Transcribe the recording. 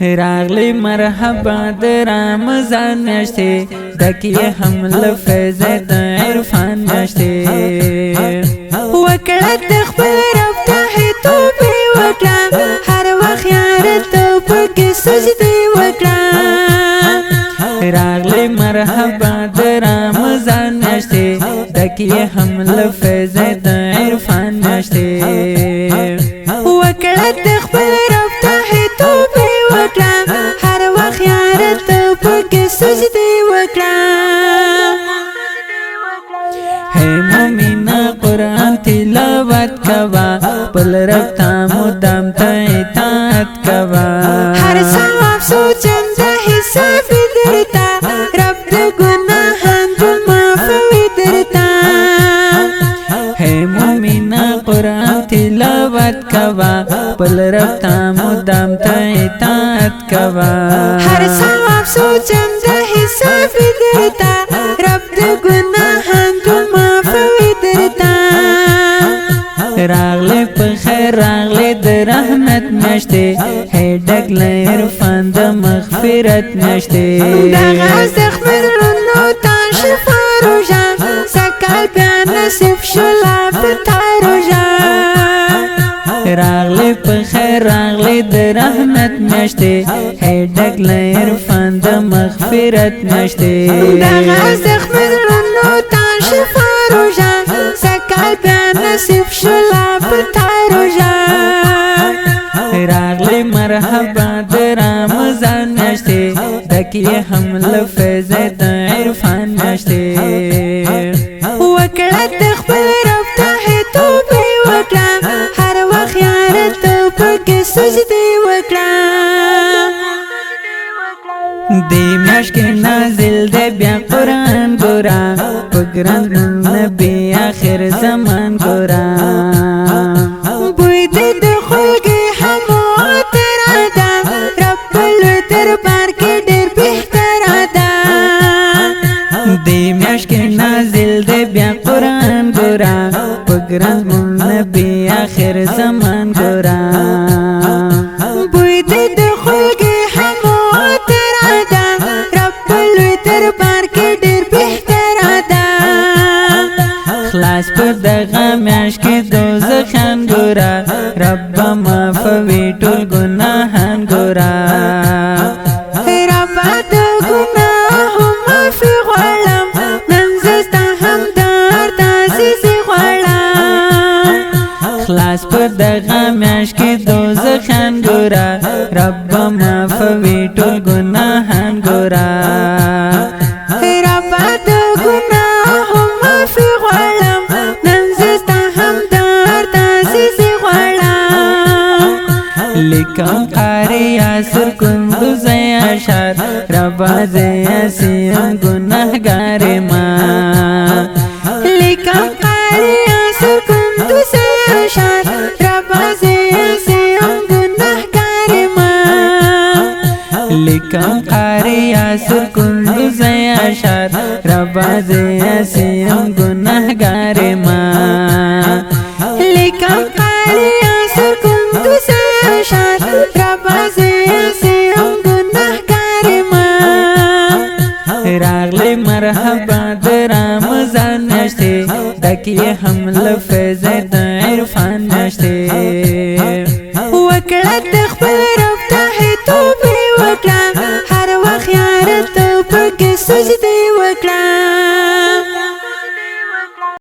راغلی مرحبا د رمضان میاشتې دکی حمل فیض د عرفان میاشتې وکړه د خپل رب ته توبې وکړه هر وخت یار ته پکې سجدې وکړه راغلی مرحبا د رمضان میاشتې دکی حمل فیض د عرفان میاشتې وکړه د خپل رب ته توبې وکړه هر وخت یار ته پکې سجدې وکړه ہے مومنا قرآن تلاوت کوا پل رب تا مدام تا اطاعت کوا هر ثواب سوچم د حساب درتا رب د گناهان ټول معافوي درتا ہے مومنا قرآن تلاوت کوا پل رب تا مدام تا اطاعت کوا هر ثواب سوچم د حساب درتا رب د گناهان ټول معافوي درتا راغلی په خیر راغلی د رحمت میاشتې ہے ډکله عرفان د مغفرت میاشتې دغه زخمت رونو تا شفا روژه سکال بیا نصیب شولا پتا روژه راغلی په خیر راغلی د رحمت میاشتې ہے ډکله عرفان د مغفرت میاشتې دغه زخمت رونو تا شفا روژه سکال بیا نصیب شولا پتا روژه راغلی مرحبا د رمضان میاشتې دکی حمل فیض د عرفان میاشتې وکړه د خپل رب ته توبې وکړه هر وخت یار ته پکې سجدې وکړه دی میاشت کې نازل دی بیا قرآن ګورا په ګران نبی آخر زمان ګورا بوی دې د خلګي حموات را ده رب لوی دربار کې ډېر بهتر ده دی میاشت کې نازل دی بیا قرآن ګورا په ګران نبی آخر زمان ګورا بوی دې د خلګي حموات را ده رب لوی دربار کې ډېر بهتر ده خلاص په دغه میاشت کې دوزخان ګورا رب معافوي ټول ګناهان ګورا رب د ګناهو معافي غواړم نن زه ستا همدار ته عزیزي غواړم خلاص په دغه میاشت کې دوزخان ګورا رب معافوي ټول ګناهان ګورا رب د ګناهو معافي غواړم نن زه ستا همدار ته عزیزي غواړم لیکم قاری یاسر کندوز اشار ربا زیاسیم گناهگار ما لیکم قاری یاسر کندوز اشار ربا زیاسیم گناهگار ما لیکم قاری یاسر کندوز اشار ربا زیاسیم گناهگار ما لیکم قاری یاسر کندوز اشار ربا زیاسیم گناهگار ما راغلی مرحبا د رمضان میاشتې دکی حمل فیض د عرفان میاشتې وکړه د خپل رب ته توبې وکړه هر وخت یار ته پکې سجدې وکړه